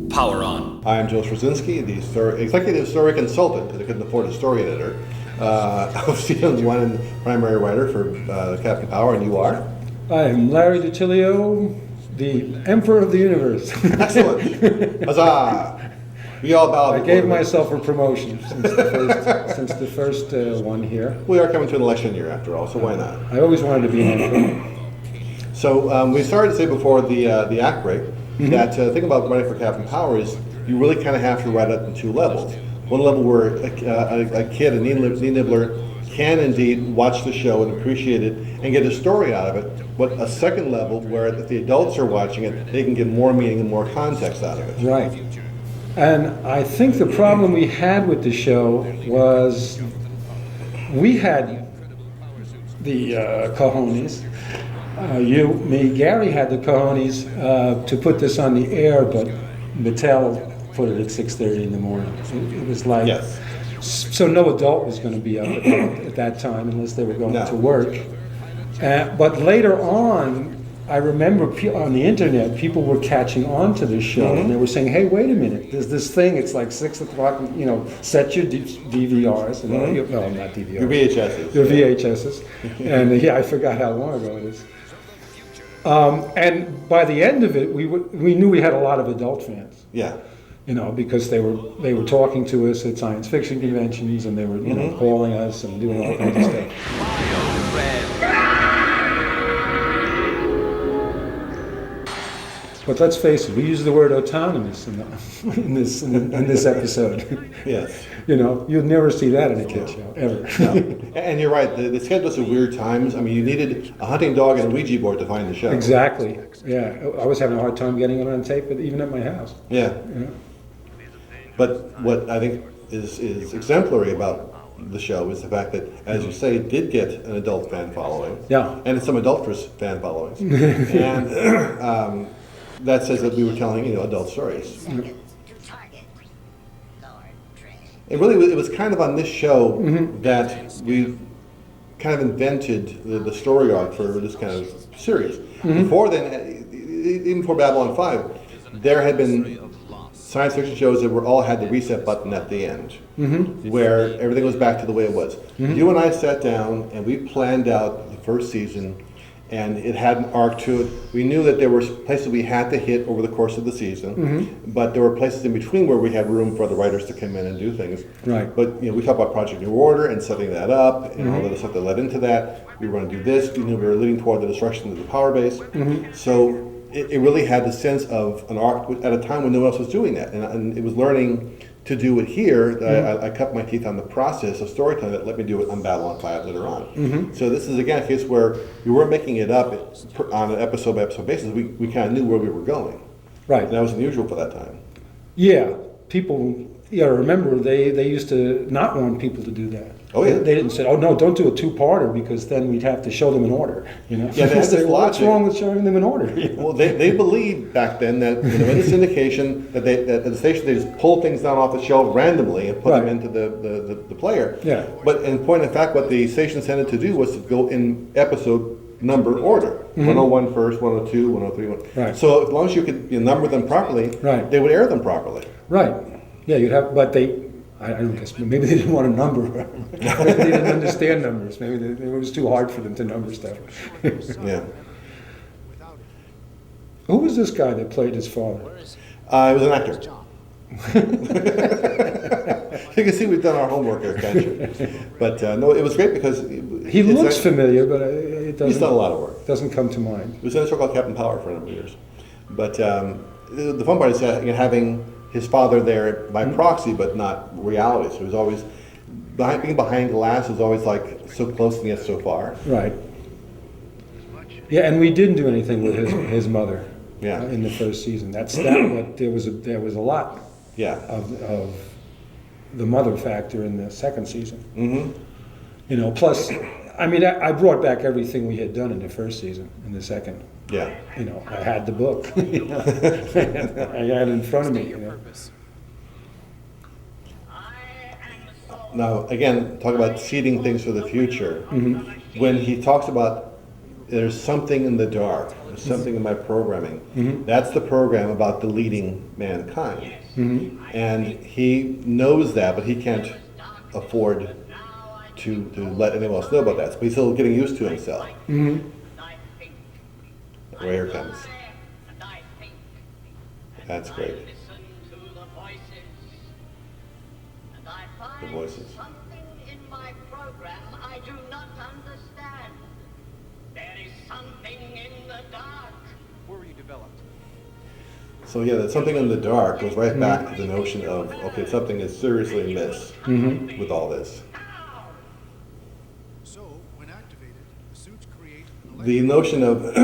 Power on. I'm Joe Straczynski, the executive story consultant, because I couldn't afford a story editor, of Season 1 and primary writer for Captain Power, and you are? I am Larry DiTillio, the Emperor of the Universe. Excellent. Huzzah! We all bow. I gave myself a promotion since the first one here. We are coming to an election year after all, so why not? I always wanted to be an emperor. So we started to say before the act break that the thing about writing for Captain Power is you really kind of have to write it in two levels. One level where a kid, a knee nibbler, can indeed watch the show and appreciate it and get a story out of it, but a second level where if the adults are watching it, they can get more meaning and more context out of it. Right. And I think the problem we had with the show was we had the cojones. You, me, Gary had the cojones to put this on the air, but Mattel put it at 6:30 in the morning. It was like, yes. So no adult was going to be up at that time unless they were going to work. But later on, I remember on the internet, people were catching on to this show, and they were saying, hey, wait a minute, there's this thing, it's like 6 o'clock, set your DVRs, no, not DVRs. Your VHSs. Your VHSs. And I forgot how long ago it is. And by the end of it, we knew we had a lot of adult fans. Yeah. Because they were talking to us at science fiction conventions, and they were calling us and doing all kinds of stuff. But let's face it, we use the word autonomous in this episode. Yes. You'll never see that in a kid show, ever. No. And you're right, the schedules are weird times. I mean, you needed a hunting dog and a Ouija board to find the show. Exactly, yeah. I was having a hard time getting it on tape, even at my house. Yeah. But what I think is exemplary about the show is the fact that, as you say, it did get an adult fan following. Yeah. And some adulterous fan followings. And that says that we were telling, adult stories. And really, it was kind of on this show that we kind of invented the story arc for this kind of series. Before then, even before Babylon 5, there had been science fiction shows that all had the reset button at the end, where everything was back to the way it was. You and I sat down and we planned out the first season, and it had an arc to it. We knew that there were places we had to hit over the course of the season, but there were places in between where we had room for the writers to come in and do things. Right. But we talked about Project New Order and setting that up and all the stuff that led into that. We were going to do this. We knew we were leading toward the destruction of the power base. So it really had the sense of an arc at a time when no one else was doing that, and it was learning to do it here that I cut my teeth on the process of storytelling that let me do it on Babylon 5 later on. So this is again a case where we weren't making it up on an episode by episode basis. We kind of knew where we were going. Right. And that was unusual for that time. Yeah, people. Remember they used to not want people to do that. Oh yeah. They didn't say, "Oh no, don't do a two-parter," because then we'd have to show them in order. Yeah, they had this what's wrong with showing them in order? Well, they believed back then that in the syndication that at the station they just pull things down off the shelf randomly and put them into the player. Yeah. But in point of fact, what the station intended to do was to go in episode number order. 101 first, 102, 103. Right. So as long as you could number them properly, they would air them properly. Right. Yeah, you'd have, but I don't guess, maybe they didn't want to number. They didn't understand numbers. Maybe it was too hard for them to number stuff. Yeah. Who was this guy that played his father? He was an actor. You can see we've done our homework here, can't you? But no, it was great because he looks familiar, but it doesn't. He's done a lot of work. Doesn't come to mind. He was in a show called Captain Power for a number of years. But the fun part is having his father there by proxy, but not reality. So he was always being behind glass. Was always like so close and yet so far. Right. Yeah, and we didn't do anything with his mother. Yeah. In the first season, but there was a lot. Yeah. Of the mother factor in the second season. Plus, I mean, I brought back everything we had done in the first season in the second. Yeah. I had the book. I had it in front of me. Now, again, talk about seeding things for the future. When he talks about there's something in the dark. There's something in my programming. That's the program about deleting mankind. And he knows that, but he can't afford to let anyone else know about that. So he's still getting used to himself. Well, here it comes. That's great. The voices. Something in my program I do not understand. There is something in the dark. Where you developed? So yeah, that something in the dark goes right back to the notion of, okay, something is seriously amiss with all this. So, when activated, the suits create The notion of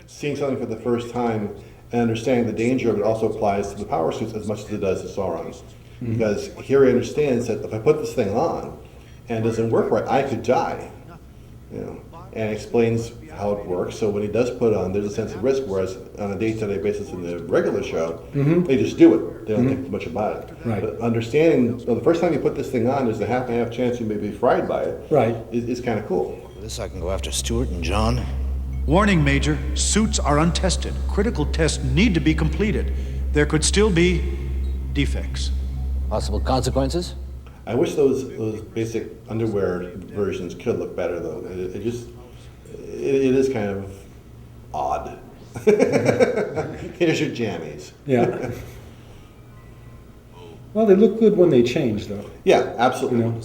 seeing something for the first time and understanding the danger of it also applies to the power suits as much as it does to Sauron's. Because here he understands that if I put this thing on and it doesn't work right, I could die. You know, and explains how it works. So when he does put it on, there's a sense of risk. Whereas on a day-to-day basis in the regular show, they just do it. They don't think much about it. Right. But understanding, well, the first time you put this thing on, there's a half and half chance you may be fried by it. Right. Is kind of cool. For this, I can go after Stuart and John. Warning, Major. Suits are untested. Critical tests need to be completed. There could still be defects. Possible consequences? I wish those basic underwear versions could look better though. It is kind of odd. Here's your jammies. Yeah. Well, they look good when they change, though. Yeah, absolutely. You know?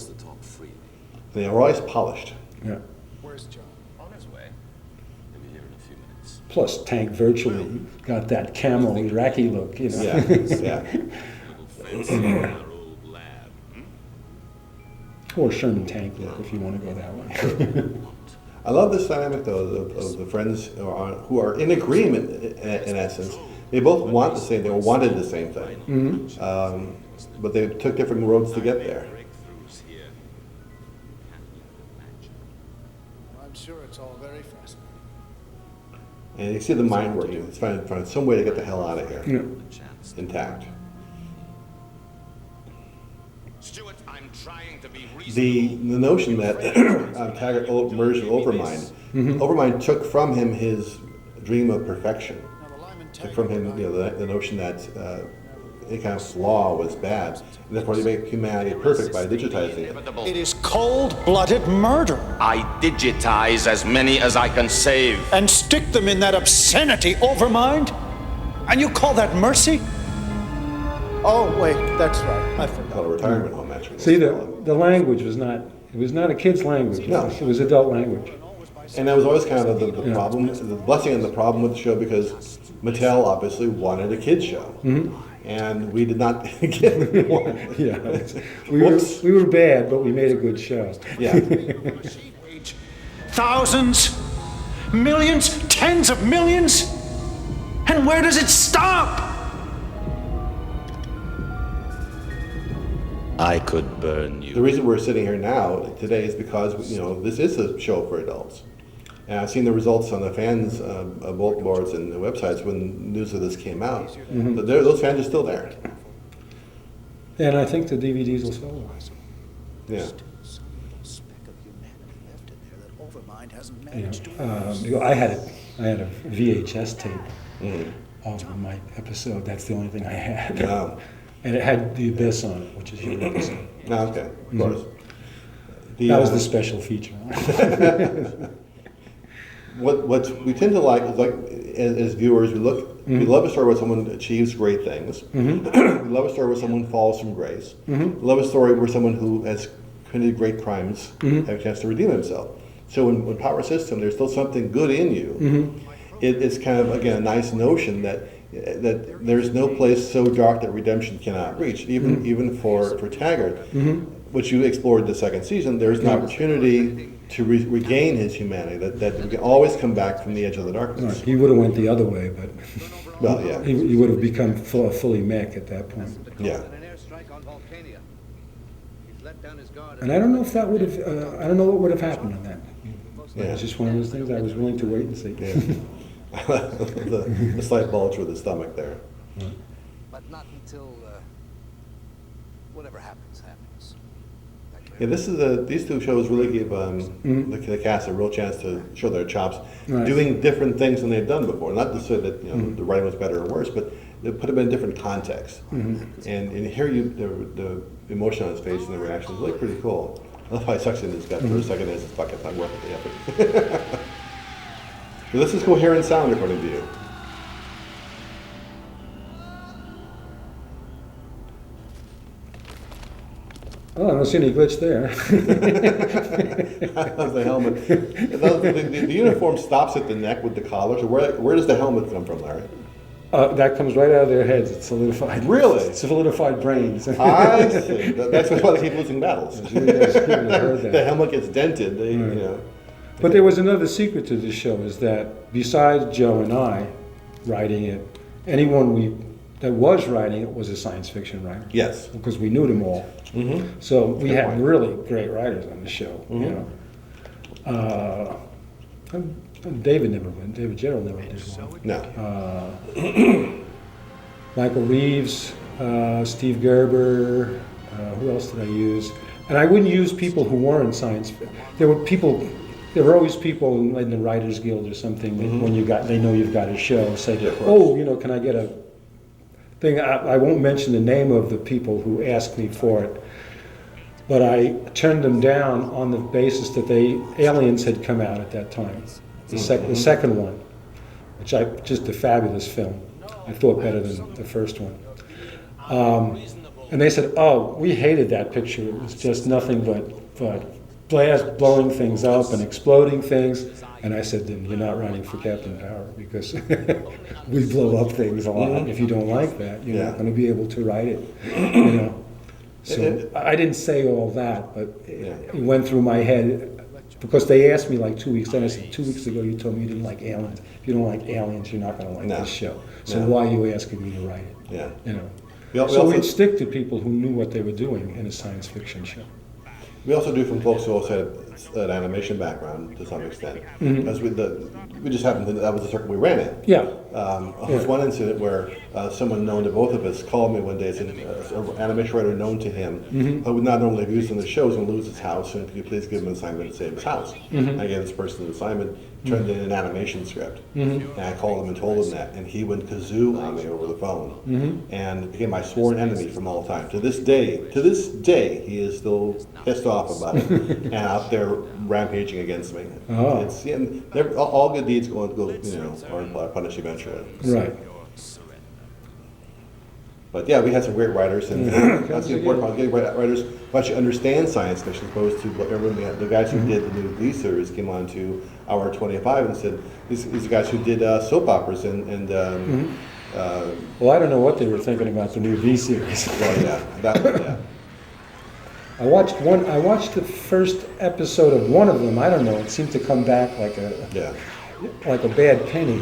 They are always polished. Yeah. Where's John? On his way. He'll be here in a few minutes. Plus, Tank virtually got that camo Iraqi look, you know. Yeah, yeah. Our old lab. Or Sherman Tank look, if you want to go that way. I love this dynamic though of the friends who are in agreement in essence. They both want the same thing or wanted the same thing, but they took different roads to get there. Breakthroughs here. I'm sure it's all very fascinating. And you see the mind working. It's find some way to get the hell out of here Yeah. intact. Stuart, I'm trying to be The reasonable. notion that Taggart merged with Overmind, Overmind took from him his dream of perfection. Took from him, the notion that any kind of flaw was bad, and therefore they make humanity perfect by digitizing it. It is cold-blooded murder. I digitize as many as I can save. And stick them in that obscenity, Overmind? And you call that mercy? Oh, wait, that's right. I forgot. Called a retirement home, actually. See, the language was not, it was not a kid's language. No. It was adult language. And that was always kind of the problem, the blessing and the problem with the show, because Mattel obviously wanted a kids show, and we did not get one. Yeah. Whoops. We were bad, but we made a good show. Yeah. Thousands, millions, tens of millions? And where does it stop? I could burn you. The reason we're sitting here now today is because this is a show for adults, and I've seen the results on the fans' bulletin boards and the websites when news of this came out. But those fans are still there. And I think the DVDs will sell well. Yeah. I had a VHS tape of my episode. That's the only thing I had. Wow. And it had The Abyss on it, which is your episode. No, okay, of course. That was the special feature. What we tend to like is as viewers, we love a story where someone achieves great things. We love a story where someone falls from grace. We love a story where someone who has committed great crimes have a chance to redeem himself. So when Power System, there's still something good in you. It's kind of, again, a nice notion that there's no place so dark that redemption cannot reach. Even for Taggart, which you explored the second season, there's an opportunity to regain his humanity, that we can always come back from the edge of the darkness. He would have went the other way, but Well, yeah. he would have become fully mech at that point. Yeah. And I don't know if that would have, I don't know what would have happened on that. Yeah. It's just one of those things I was willing to wait and see. Yeah. the slight bulge with the stomach there. But not until whatever happens, happens. That Yeah, these two shows really gave the cast a real chance to show their chops, Right. doing different things than they've done before. Not to say that the writing was better or worse, but they put them in different contexts. And here the emotion on his face and the reaction is really pretty cool. I love how he sucks in his gut for a second. It's fucking not worth it, the effort. So this is coherent sound according to you. Oh, I don't see any glitch there. I love the helmet. The uniform stops at the neck with the collar. So where does the helmet come from, Larry? That comes right out of their heads. It's solidified. Really? It's solidified brains. I see. That's why they keep losing battles. You guys heard that. The helmet gets dented. But there was another secret to this show, is that besides Joe and I writing it, anyone that was writing it was a science fiction writer. Yes. Because we knew them all. So we Good had point. really great writers on the show. David Gerald never did one. No. Michael Reeves, Steve Gerber, who else did I use? And I wouldn't use people who weren't science fiction. There were always people in the Writers Guild or something that when they know you've got a show, say, Yeah, of course. can I get a thing? I won't mention the name of the people who asked me for it, but I turned them down on the basis that Aliens had come out at that time, the second one, which just a fabulous film. I thought better than the first one. And they said, "Oh, we hated that picture. It was just nothing but blowing things up and exploding things." And I said, "Then you're not running for Captain Power, because we blow up things a lot. If you don't like that, you're not going to be able to write it." So I didn't say all that, but it went through my head, because they asked me like 2 weeks then. I said, 2 weeks ago you told me you didn't like Aliens. If you don't like Aliens, you're not going to like this show. So why are you asking me to write it? Yeah. So we'd stick to people who knew what they were doing in a science fiction show. We also do from folks who also had an animation background to some extent, because we just happened that was the circle we ran in. There was one incident where someone known to both of us called me one day, said an animation writer known to him who would not normally have used in the shows and lose his house, and could you please give him an assignment to save his house? I gave this person an assignment, turned in an animation script, and I called him and told him that, and he went kazoo on me over the phone, and became my sworn enemy from all time. To this day, he is still pissed off about it and out there rampaging against me. All good deeds are punished eventually. Right. But yeah, we had some great writers, and that's the important part, getting writers who actually understand science fiction, as opposed to what everyone, the guys who did the new V series came on to Hour 25 and said, these are guys who did soap operas and well, I don't know what they were thinking about the new V series. Well, I watched the first episode of one of them. I don't know. It seemed to come back like a bad penny,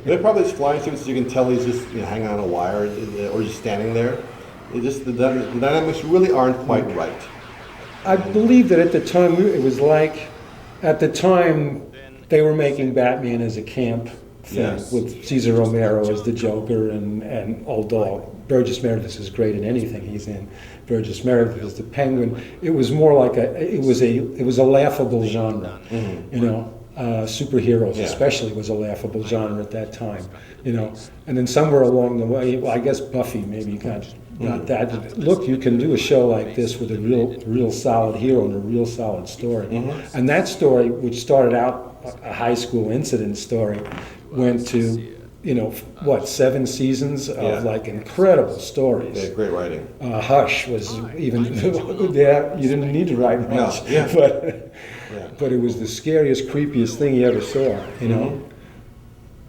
They're probably just flying suits, so you can tell he's just hanging on a wire or just standing there. The dynamics really aren't quite right. I believe that at the time it was like, at the time they were making Batman as a camp thing with Cesar Romero as the Joker, and although Burgess Meredith is great in anything he's in, Burgess Meredith is the Penguin. It was more like it was a laughable genre, superheroes especially was a laughable genre at that time, and then somewhere along the way, well, I guess Buffy maybe got that. Look, you can do a show like this with a real solid hero and a real solid story, and that story, which started out a high school incident story, went to 7 seasons of like incredible stories. Yeah, great writing. Hush was even you didn't need to write much, but it was the scariest, creepiest thing you ever saw,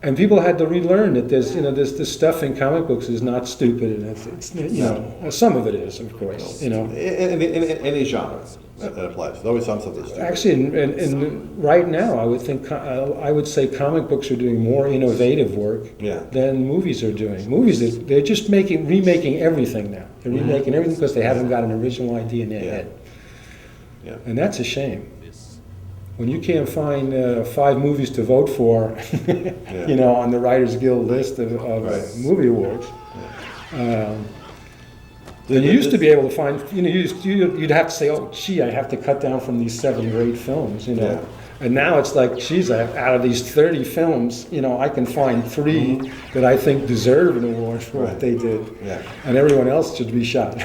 And people had to relearn that there's this stuff in comic books is not stupid, and it's some of it is, of course, In any genre that applies. There's always some stuff that's stupid. Actually, and right now, I would say comic books are doing more innovative work than movies are doing. Movies, they're just remaking everything now. They're remaking everything because they haven't got an original idea in their head. Yeah. And that's a shame. When you can't find 5 movies to vote for, on the Writers Guild list of movie awards, And you used to be able to find, you'd have to say, oh, gee, I have to cut down from these 7 or 8 films, Yeah. And now it's like, geez, out of these 30 films, I can find 3 that I think deserve an award for what they did. Yeah. And everyone else should be shot.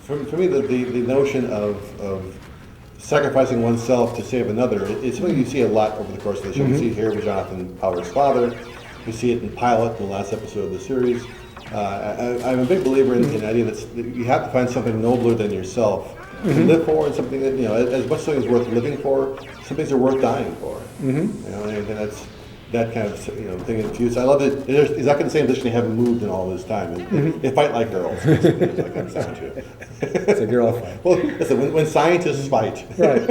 For me, the notion of sacrificing oneself to save another, it's something you see a lot over the course of the show. We see it here with Jonathan Pollard's father. We see it in Pilot, in the last episode of the series. I'm a big believer in the idea that you have to find something nobler than yourself to live for, and something that, as much something is worth living for, some things are worth dying for. And that's that kind of thing infused. I love it. There's exactly the same position they haven't moved in all this time. They fight like girls. That comes down to it. It's a girl fight. Well, listen, when scientists fight, Right.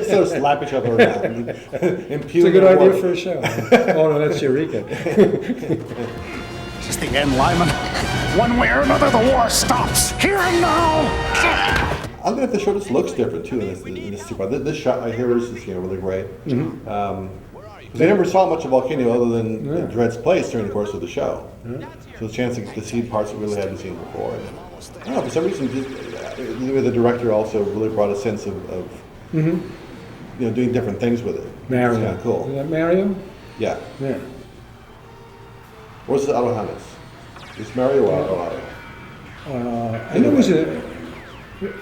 so slap each other around. It's a good idea for a show. Oh, no, that's Eureka. Is this the end, Lyman? One way or another, the war stops. Here and now. I think the show just looks different too in this two part. This shot right here is really great. They never saw much of Volcano other than Dredd's place during the course of the show. So it's a chance to see parts that we really hadn't seen before. And, I don't know, for some reason, the director also really brought a sense of doing different things with it. Mariam. It's kind of cool. Is that Mariam? Yeah. Yeah. What's the Alohanis? Is Mario or Ohio? I know it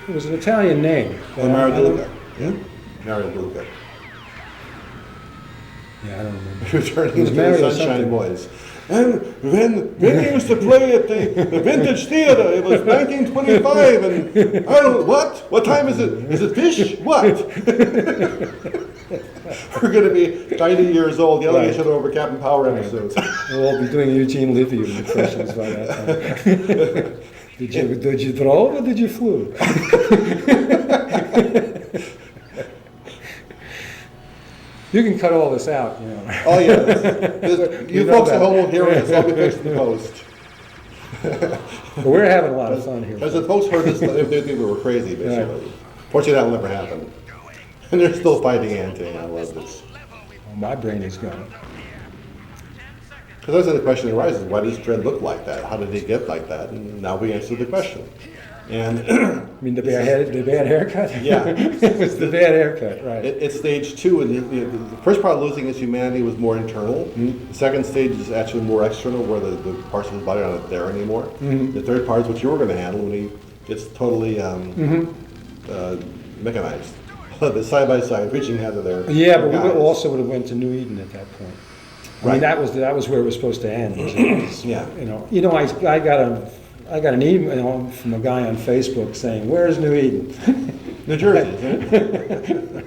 was an Italian name. Oh, Mario De Luca. Yeah. Mario De Luca. Yeah, I don't remember. Returning to the Mario Sunshine something. Boys. And when we used to play at the Vintage Theater, it was 1925, and I don't what? What time is it? Is it fish? What? We're going to be 90 years old yelling at each other over Captain Power episodes. We'll all be doing Eugene Levy impressions by that time. Did you throw or did you flew? You can cut all this out, Oh yeah, you folks at home won't hear it. It's all be fixed in the post. But we're having a lot of fun here. As the folks heard this, they think we were crazy, basically. Fortunately, that'll never happen. And they're still fighting Ante. I love this. Oh, my brain is gone. Because that's the question that arises: why does Dredd look like that? How did he get like that? And now we answer the question. And I mean, the bad haircut? Yeah. It was the bad haircut, right. It's stage 2, and the first part of losing his humanity was more internal. The second stage is actually more external, where the parts of his body aren't there anymore. The third part is what you were going to handle when he gets totally mechanized. The side-by-side, reaching out of there. Yeah, but we also would have went to New Eden at that point. I mean, Right. that was where it was supposed to end. Yeah. I got an email from a guy on Facebook saying, "Where's New Eden?" New Jersey, isn't it?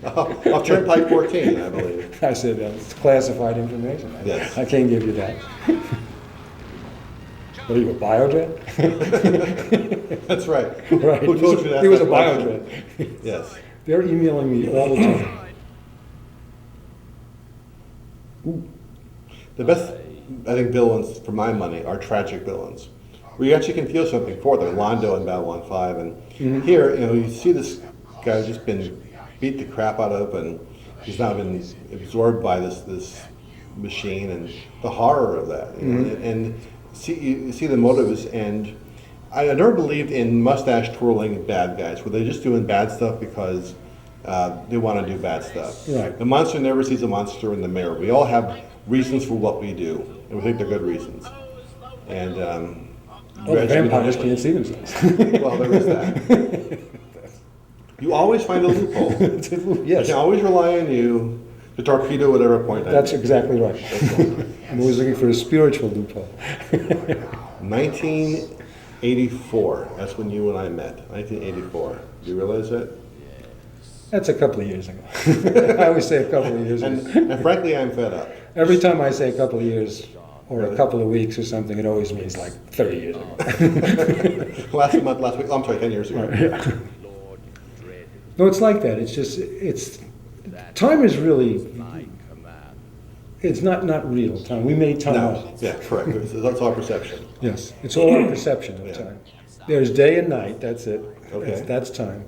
Off Turnpike 14, I believe. I said, "It's classified information. Yes. I can't give you that." What are you, a biodread? That's right. Right. Who told you that? He was a biodread. Yes. They're emailing me all the time. The best, I think, villains, for my money, are tragic villains. Where you actually can feel something for them. Londo in Babylon 5. And here, you see this guy who's just been beat the crap out of, and he's now been absorbed by this machine, and the horror of that. And you see the motives, and I never believed in mustache twirling bad guys, where they're just doing bad stuff because they want to do bad stuff. Right. The monster never sees a monster in the mirror. We all have reasons for what we do, and we think they're good reasons. And The vampires can't see themselves. well, there is that. You always find a loophole. Yes. I can always rely on you to torpedo whatever point. That's exactly right. I'm always looking for a spiritual loophole. 1984. That's when you and I met. 1984. Do you realize that? That's a couple of years ago. I always say a couple of years ago. And frankly, I'm fed up. Every time I say a couple of years or a couple of weeks or something, it always means like 30 years ago. Last week. I'm sorry, 10 years ago. Yeah. No, it's like that. Time is really, it's not real time. We made time No. up. Yeah, correct. That's our perception. Yes, it's all our perception of time. There's day and night, that's it. Okay. That's time.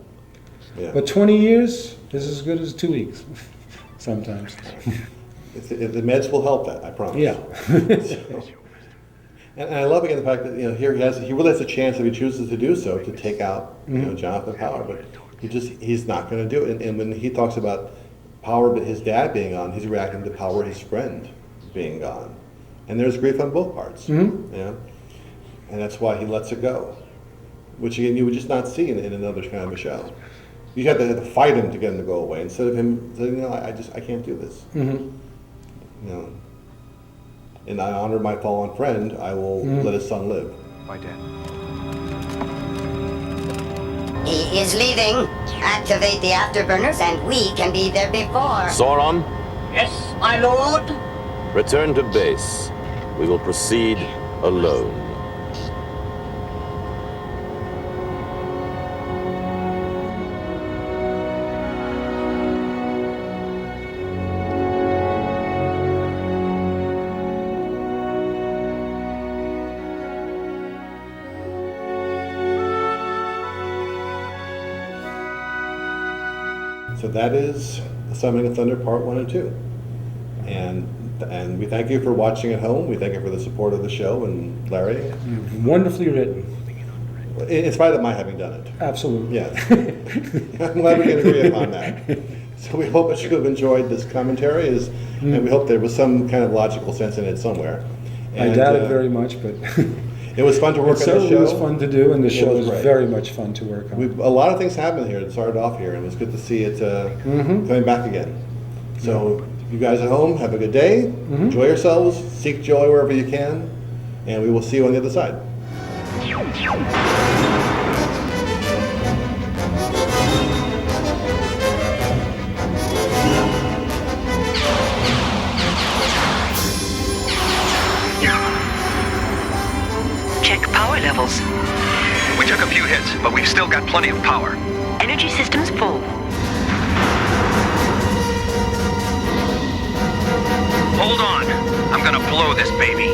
Yeah. But 20 years is as good as 2 weeks, sometimes. The meds will help that, I promise. Yeah. And I love again the fact that here he really has a chance if he chooses to do so to take out Jonathan Power, but he's not going to do it. And when he talks about Power, but his dad being on, he's reacting to Power, his friend, being gone, and there's grief on both parts. And that's why he lets it go, which again you would just not see in another kind of a show. You have to fight him to get him to go away instead of him saying, I can't do this. And I honor my fallen friend, I will let his son live. Bye, Dad. He is leaving. Activate the afterburners and we can be there before. Sauron, Yes, my lord. return to base. We will proceed alone. So that is The Summoning of Thunder Part 1 and 2. And we thank you for watching at home. We thank you for the support of the show. And Larry? Wonderfully written. In spite of my having done it. Absolutely. Yeah. I'm glad we can agree upon that. So we hope that you have enjoyed this commentary, and we hope there was some kind of logical sense in it somewhere. And, I doubt it very much, but it was fun to work on the show. It was fun to do, and the show was great. very much fun to work on. A lot of things happened here. It started off here, and it was good to see it coming back again. So you guys at home, have a good day. Enjoy yourselves. Seek joy wherever you can. And we will see you on the other side. Check power levels. We took a few hits, but we've still got plenty of power. Energy systems full. Hold on. I'm gonna blow this baby.